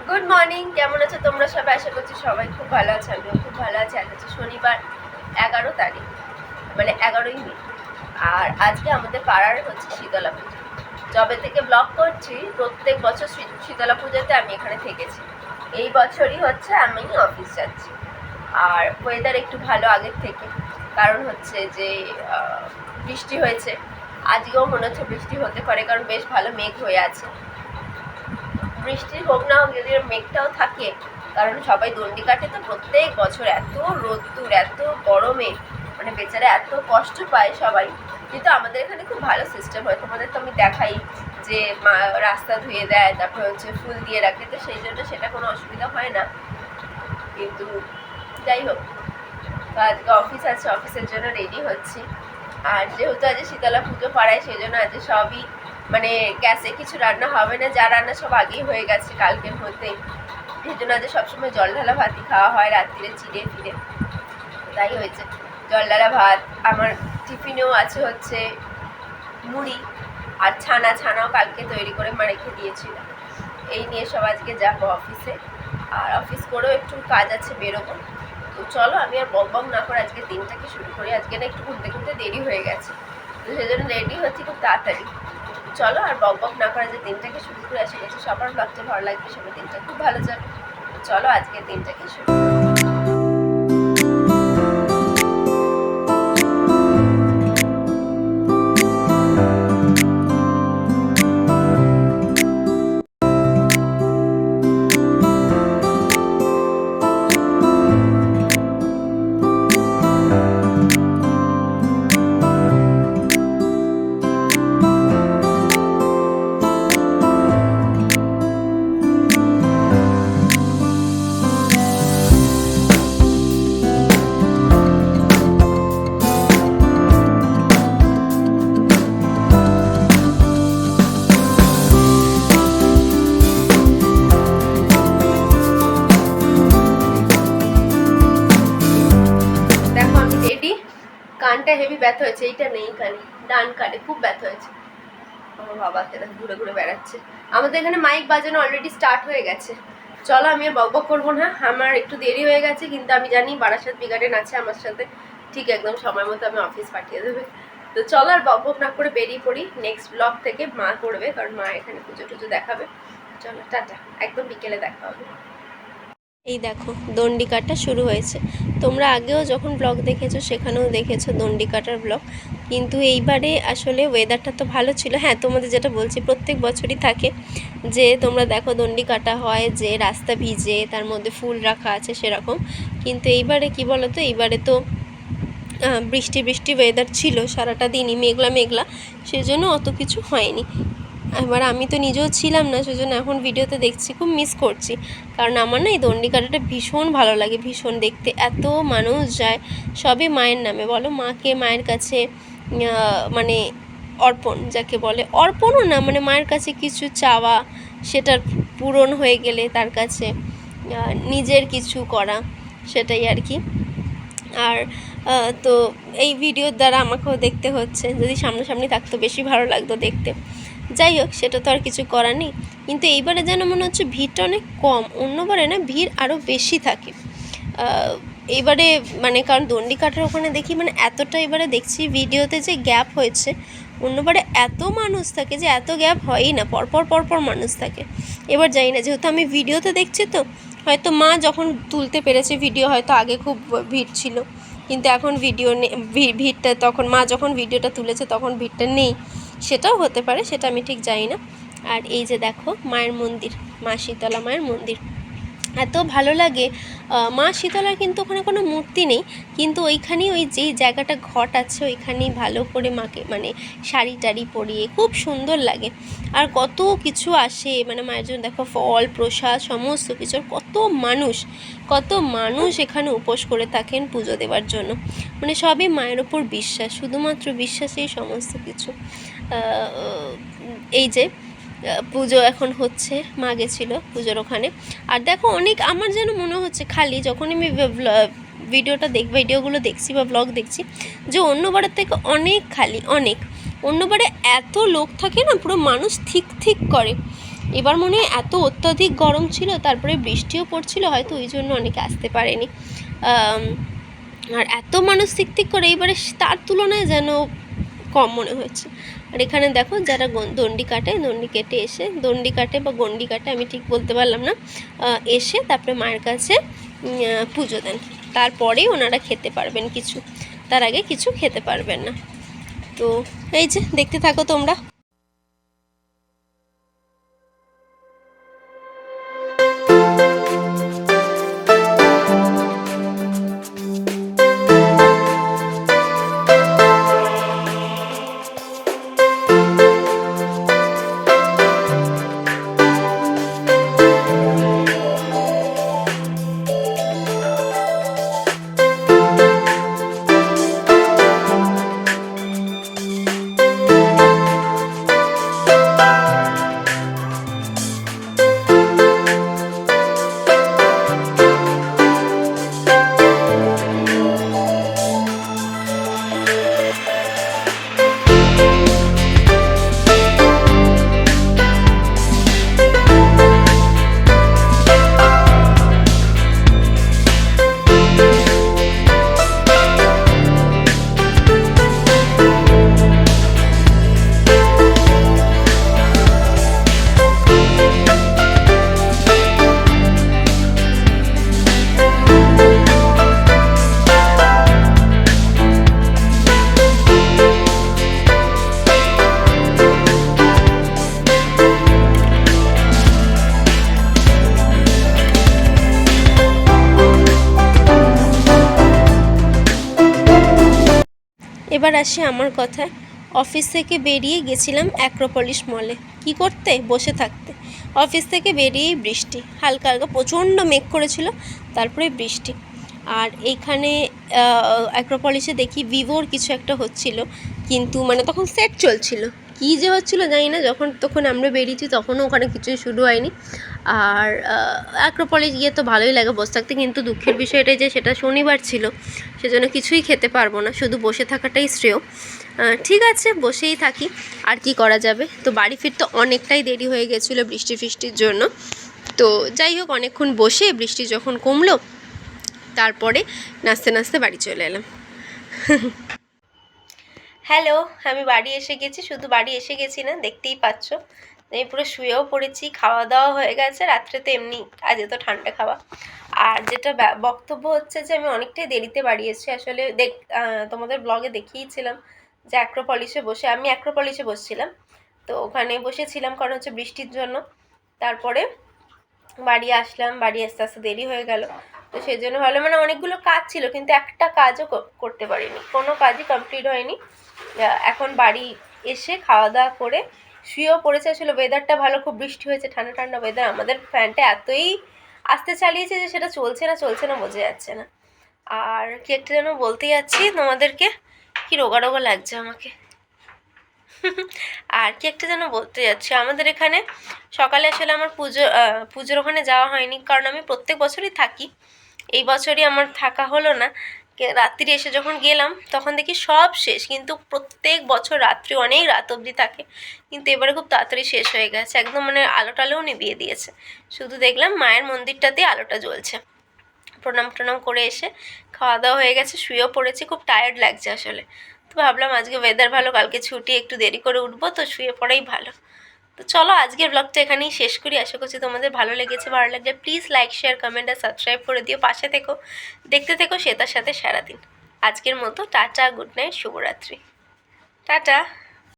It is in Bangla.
গুড মর্নিং, কেমন আছো তোমরা সবাই? আশা করছি সবাই খুব ভালো আছে। আমিও খুব ভালো আছি। আজ হচ্ছে শনিবার 11 তারিখ, মানে 11ই মে। আর আজকে আমাদের পাড়ার হচ্ছে শীতলা পুজো। যবে থেকে ব্লগ করছি প্রত্যেক বছর শীতলা পুজোতে আমি এখানে থেকেছি। এই বছরই হচ্ছে আমি অফিস যাচ্ছি। আর ওয়েদার একটু ভালো আগের থেকে, কারণ হচ্ছে যে বৃষ্টি হয়েছে। আজকেও মনে হচ্ছে বৃষ্টি হতে পারে, কারণ বেশ ভালো মেঘ হয়ে আছে। বৃষ্টি হোক না হোক, যদি মেঘটাও থাকে, কারণ সবাই দণ্ডি কাটে তো প্রত্যেক বছর। এত রোদ্দুর, এত গরমে মানে বেচারা এত কষ্ট পায় সবাই। কিন্তু আমাদের এখানে খুব ভালো সিস্টেম হয়। তোমাদের তো আমি দেখাই যে রাস্তা ধুয়ে দেয়, তারপর হচ্ছে ফুল দিয়ে রাখে, তো সেই জন্য সেটা কোনো অসুবিধা হয় না। কিন্তু যাই হোক, তো আজকে অফিস আছে, অফিসের জন্য রেডি হচ্ছি। আর যেহেতু আজ শীতলা পুজো পাড়ায়, সেই জন্য আজ সবই মানে গ্যাসে কিছু রান্না হবে না, যা রান্না সব আগেই হয়ে গেছে কালকের মধ্যেই। সেই জন্য আজ সবসময় জল ঢালা ভাতই খাওয়া হয় রাত্রিরে চিড়ে ফিরে। তাই হয়েছে জল ঢালা ভাত। আমার টিফিনেও আছে হচ্ছে মুড়ি আর ছানাও কালকে তৈরি করে মা রেখে দিয়েছিল। এই নিয়ে সব আজকে যাবো অফিসে। আর অফিস করেও একটু কাজ আছে, বেরোবো। তো চলো আমি আর বক না করে আজকে দিনটাকে শুরু করি। আজকে না একটু ঘুরতে দেরি হয়ে গেছে, তো সেই জন্য রেডি হচ্ছি খুব তাড়াতাড়ি। চলো আর বক না করে যে দিনটাকে শুরু করে আসে গেছে। সবার ব্লগটা ভালো লাগবে, সবার দিনটা খুব ভালো যাবে। চলো আজকে দিনটাকে শুরু করি। কানটা হেভি ব্যথা হয়েছে, এইটা নেই কানে, ডান কানে খুব ব্যথা হয়েছে। আমার বাবাকে ঘুরে ঘুরে বেড়াচ্ছে। আমাদের এখানে মাইক বাজানো অলরেডি স্টার্ট হয়ে গেছে। চলো আমি আর বক করবো না, আমার একটু দেরি হয়ে গেছে, কিন্তু আমি জানি বারাসাত বিগার্ডেন আছে আমার সাথে, ঠিক একদম সময় মতো আমি অফিস পাঠিয়ে দেবে। তো চলো আর বক না করে বেরিয়ে পড়ি। নেক্সট ব্লগ থেকে মা করবে, কারণ মা এখানে পুজো টুজো দেখাবে। চলো টাটা, একদম বিকেলে দেখা হবে। এই দেখো দণ্ডি কাটা শুরু হয়েছে। তোমরা আগেও যখন ব্লগ দেখেছো সেখানেও দেখেছো দণ্ডি কাটার ব্লগ, কিন্তু এইবারে আসলে ওয়েদারটা তো ভালো ছিল। হ্যাঁ, তোমাদের যেটা বলছি প্রত্যেক বছরই থাকে যে তোমরা দেখো দণ্ডি কাটা হয়, যে রাস্তা ভিজে তার মধ্যে ফুল রাখা আছে সেরকম। কিন্তু এইবারে কি বলো তো, এইবারে তো বৃষ্টি ওয়েদার ছিল সারাটা দিনই, মেঘলা, সেজন্য অত কিছু হয়নি। এবার আমি তো নিজেও ছিলাম না, সেজন্য এখন ভিডিওতে দেখছি, খুব মিস করছি। কারণ আমার না এই দণ্ডি কাটাটা ভীষণ ভালো লাগে, ভীষণ দেখতে। এত মানুষ যায়, সবই মায়ের নামে বলো, মাকে মায়ের কাছে মানে অর্পণ যাকে বলে, অর্পণও না মানে মায়ের কাছে কিছু চাওয়া, সেটার পূরণ হয়ে গেলে তার কাছে নিজের কিছু করা, সেটাই আর কি। আর তো এই ভিডিওর দ্বারা আমাকেও দেখতে হচ্ছে, যদি সামনাসামনি থাকতো বেশি ভালো লাগতো দেখতে। যাই হোক, সেটা তো আর কিছু করার নেই। কিন্তু এইবারে যেন মনে হচ্ছে ভিড়টা অনেক কম, অন্যবারে না ভিড় আরও বেশি থাকে। এবারে মানে কারণ দণ্ডি কাটার ওখানে দেখি মানে এতটা, এবারে দেখছি ভিডিওতে যে গ্যাপ হয়েছে, অন্যবারে এত মানুষ থাকে যে এত গ্যাপ হয়ই না, পরপর মানুষ থাকে। এবার যাই না, যেহেতু আমি ভিডিওতে দেখছি, তো হয়তো মা যখন তুলতে পেরেছে ভিডিও, হয়তো আগে খুব ভিড় ছিল, কিন্তু এখন ভিডিও ভিড়টা, তখন মা যখন ভিডিওটা তুলেছে তখন ভিড়টা নেই, সেটাও হতে পারে, সেটা আমি ঠিক জানি না। আর এই যে দেখো মায়ের মন্দির, মা শীতলা মায়ের মন্দির, এত ভালো লাগে। মা শীতলার কিন্তু ওখানে কোনো মূর্তি নেই, কিন্তু ওইখানেই ওই যেই জায়গাটা ঘট আছে ওইখানেই ভালো করে মাকে মানে শাড়ি টাড়ি পরিয়ে খুব সুন্দর লাগে। আর কত কিছু আসে মানে মায়ের জন্য, দেখো ফল প্রসাদ সমস্ত কিছুর কত মানুষ এখানে উপোস করে থাকেন পুজো দেওয়ার জন্য। মানে সবই মায়ের ওপর বিশ্বাস, শুধুমাত্র বিশ্বাসেই সমস্ত কিছু। এই যে পুজো এখন হচ্ছে, মা গেছিলো পুজোর ওখানে। আর দেখো অনেক, আমার যেন মনে হচ্ছে খালি যখন আমি ভিডিওগুলো দেখছি বা ব্লগ দেখছি, যে অন্যবারের থেকে অনেক খালি, অনেক। অন্যবারে এত লোক থাকে না, পুরো মানুষ ঠিক করে, এবার মনে হয় এত অত্যাধিক গরম ছিল, তারপরে বৃষ্টিও পড়ছিল, হয়তো ওই জন্য অনেকে আসতে পারেনি। আর এত মানুষ ঠিক করে এইবারে তার তুলনায় যেন কম মনে হচ্ছে। আর এখানে দেখো যারা দণ্ডি কাটে, দণ্ডি কেটে এসে, দণ্ডি কাটে বা গণ্ডি কাটে আমি ঠিক বলতে পারলাম না, এসে তারপরে মায়ের কাছে পুজো দেন, তারপরেই ওনারা খেতে পারবেন কিছু, তার আগে কিছু খেতে পারবেন না। তো এই যে দেখতে থাকো তোমরা। এবার আসি আমার কথায়। অফিস থেকে বেরিয়ে গেছিলাম অ্যাক্রোপলিস মলে। কি করতে? বসে থাকতে। অফিস থেকে বেরিয়েই বৃষ্টি, হালকা হালকা প্রচণ্ড মেঘ করেছিল, তারপরে বৃষ্টি। আর এইখানে অ্যাক্রোপলিসে দেখি ভিভোর কিছু একটা হচ্ছিল, কিন্তু মানে তখন সেট চলছিল, কী যে হচ্ছিলো জানি না। তখন আমরা বেরিয়েছি তখনও ওখানে কিছুই শুরু হয়নি। আর অ্যাক্রোপলিস গিয়ে তো ভালোই লাগে বসে থাকতে, কিন্তু দুঃখের বিষয় এটাই যে সেটা শনিবার ছিল, সেজন্য কিছুই খেতে পারবো না, শুধু বসে থাকাটাই শ্রেয়। ঠিক আছে, বসেই থাকি, আর কি করা যাবে। তো বাড়ি ফিরতে অনেকটাই দেরি হয়ে গেছিলো বৃষ্টির জন্য। তো যাই হোক, অনেকক্ষণ বসে বৃষ্টি যখন কমলো, তারপরে নাচতে নাচতে বাড়ি চলে এলাম। হ্যালো, আমি বাড়ি এসে গেছি। শুধু বাড়ি এসে গেছি না, দেখতেই পাচ্ছ আমি পুরো শুয়েও পড়েছি, খাওয়া দাওয়া হয়ে গেছে। রাত্রে তো এমনি আজ তো ঠান্ডা খাওয়া। আর যেটা বক্তব্য হচ্ছে যে আমি অনেকটাই দেরিতে বাড়ি এসেছি। আসলে তোমাদের ব্লগে দেখিয়েছিলাম যে আমি অ্যাক্রোপলিসে বসছিলাম। তো ওখানে বসেছিলাম কারণ হচ্ছে বৃষ্টির জন্য। তারপরে বাড়ি আসলাম, বাড়ি আসতে আসতে দেরি হয়ে গেল। তো সেই জন্য ভালো, মানে অনেকগুলো কাজ ছিল কিন্তু একটা কাজও করতে পারিনি, কোনো কাজই কমপ্লিট হয়নি। এখন বাড়ি এসে খাওয়া দাওয়া করে শুয়েও পড়েছে। আসলে ওয়েদারটা ভালো, খুব বৃষ্টি হয়েছে, ঠান্ডা ঠান্ডা ওয়েদার। আমাদের ফ্যানটা এতই আস্তে চালিয়েছে যে সেটা চলছে না বোঝা যাচ্ছে না। আর কি একটা যেন বলতে যাচ্ছি তোমাদেরকে, কি রোগা রোগা লাগছে আমাকে। আর কি একটা যেন বলতে যাচ্ছি, আমাদের এখানে সকালে আসলে আমার পুজোর ওখানে যাওয়া হয়নি, কারণ আমি প্রত্যেক বছরই থাকি। এই বছরই আমার থাকা হলো না। রাত্রি এসে যখন গেলাম তখন দেখি সব শেষ, কিন্তু প্রত্যেক বছর রাত্রি অনেক রাত অবধি থাকে, কিন্তু এবারে খুব তাড়াতাড়ি শেষ হয়ে গেছে, একদম মানে আলোটালেও নিভিয়ে দিয়েছে। শুধু দেখলাম মায়ের মন্দিরটাতেই আলোটা জ্বলছে। প্রণাম করে এসে খাওয়া দাওয়া হয়ে গেছে, শুয়েও পড়েছি, খুব টায়ার্ড লাগছে আসলে। তো ভাবলাম আজকে ওয়েদার ভালো, কালকে ছুটি, একটু দেরি করে উঠবো, তো শুয়ে পড়াই ভালো। তো চলো আজকের ব্লগটা এখানেই শেষ করি। আশা করছি তোমাদের ভালো লেগেছে। ভালো লাগলে প্লিজ লাইক, শেয়ার, কমেন্ট আর সাবস্ক্রাইব করে দিও। পাশে থেকো, দেখতে থেকো শ্বেতার সাথে সারাদিন। আজকের মতো টাটা, গুড নাইট, শুভরাত্রি, টাটা।